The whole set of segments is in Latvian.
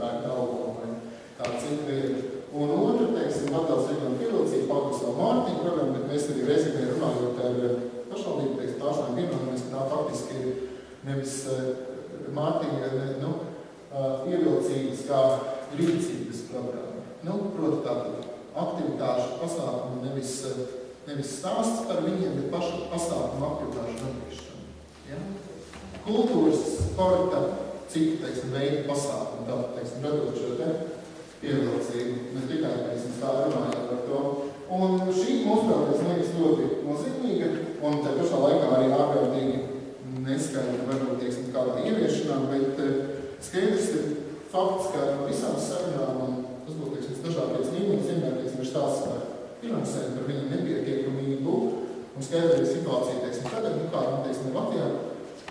spēku Daugava vai kā citu vietu. Un otra, teiksim, Latgales reģiona pievilcība, paldies vēl Mārtiņu programmu, bet mēs arī reizē runājot ar pašvaldību, teiksim, pārstāvjiem vienojamies, ka tā faktiski ir nevis Mārtiņa ievilcības kā rīcības programma. Proti tātad aktivitāšu pasākumu nevis stāsts par viņiem, bet pašu pasākumu aktivitāšu radīšanu. Ja? Kultūras, sporta, citu, teiksim, veidu pasākumu, tātad, teiksim, radot šo te ievilcību. Mēs tikai, teiksim, tā runājam par to. Un šī mums vēl liekas ļoti nozīmīga, un te pašā laikā arī ārkārtīgi neskaidra, varbūt, teiksim, kādā ieviešanā, bet skaidrs ir fakts, ka visām sarunām, un tas būs, teiksim, dažādies līmenis, vienmēr, teiksim, ir stāsts par finansējumu, par viņu nepietiekamību, un skaidra ir situācija, teiksim, tagad, kāda, teiksim, Latvijā.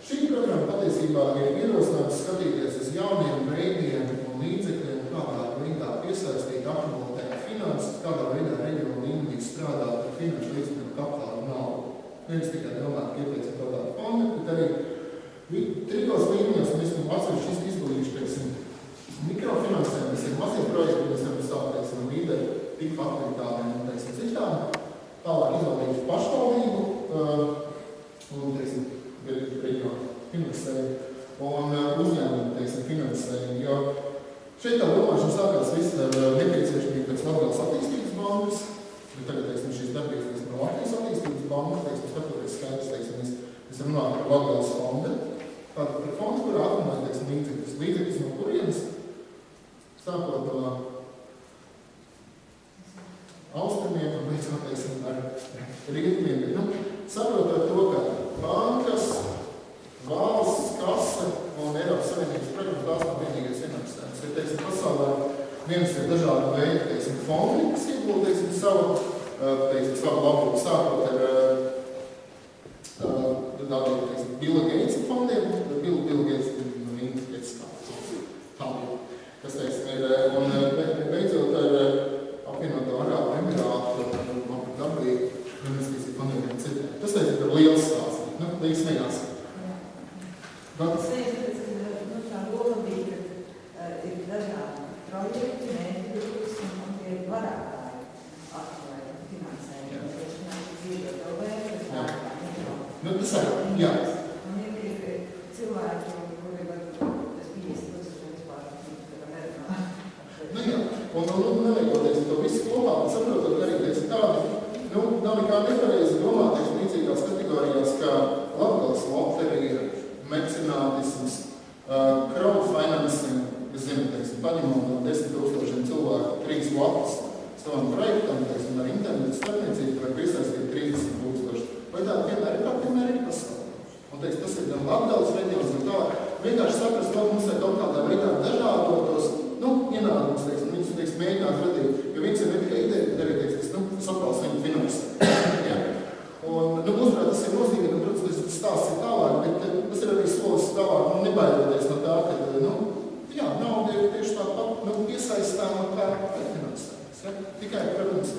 Šī programma patiesībā ir ierosināta skatīties uz jauniem veidiem un līdzekļiem, kādā veidā piesaistīt, akumulēt finanses, kādā veidā reģionu līmenī strādāt ar finanšu līdzekļu kapitālu naudu. Nevis tikai domāt, ka ieteicam kaut kādu fondu, bet arī trijos līmeņos mēs esam atsevišķi izglījuši, teiksim, mikrofinansējumu, mēs ir mazie projekti, mēs varam sākt, teiksim, līderi, tiku aktivitātēm un, teiksim, citām, tālāk izvēlījuši pašvaldību un, teiksim, reģionu finansējumu un uzņēmumu, teiksim, finansējumu, jo šeit tā domāšana sākās viss ar nepieciešamību pēc Latgales attīstības bankas, bet tagad, teiksim, šīs darbības no Latvijas attīstības bankas, teiksim, skatoties skaidrs, teiksim, mēs runājam par Latgales fondu, tātad par fondu, kurā akumulē, teiksim, līdzekļus no kurienes, sākot no austrumiem un beidzot, teiksim, ar rietumiem. Saprotot to, ka bankas, valsts kase un Eiropas Savienības programmas tās nav vienīgais finansējums. Ir, teiksim, pasaulē viens ir dažādi veidi, teiksim, fondi, kas iegūst, teiksim, savu labumu, sākot ar tādiem, teiksim, Billa Gatesa fondiem, Bill Gates kas, teiksim, ir, un beidzot ar apvienoto Arābu Emirātu, Dabīgu, investīciju fondiem un citiem. Tas, teiksim, ir liels stāsts, līdz nejāsaka. Tā doma bija, ka ir dažādi projekti, mērķus un tie varētāji atklāja finansējumu. Tas arī, jā. Un ir cilvēki, kuri var tas 50% vispār nerunā. Jā, un neliekoties to visu kopā, un saprotot, ka arī, teiksim, tādi, nav nekā nepareizi domāt, teiksim, līdzīgās kategorijās, kā Latgales loterija, mecenātisms, crowdfinancing, es zinu, teiksim, paņemot no 10,000 cilvēku 3 lapas savam projektam, teiksim, ar internetu starpniecību, var piesaistīt 30,000. Vai tāda piemēra ir, kā piemēra ir pasaulē? Un, teiksim, tas ir gan Latgales reģions, gan tā, vienkārši saprast, ka mums ir kaut kādā veidā dažādotos, ienākums, teiksim, viņus, teiksim, mēģināt radīt, jo viens ir ne tikai ideja, bet arī, teiksim, saprās viņu finansē. Ja? Un, mūsuprāt, tas ir nozīmīgi, un, protams, tas stāsts ir tālāk, bet tas ir arī solis tālāk, nebaidoties no tā, ka, nauda ir tieši tāpat, iesaistāma kā finansējums. Ja? Tikai, protams,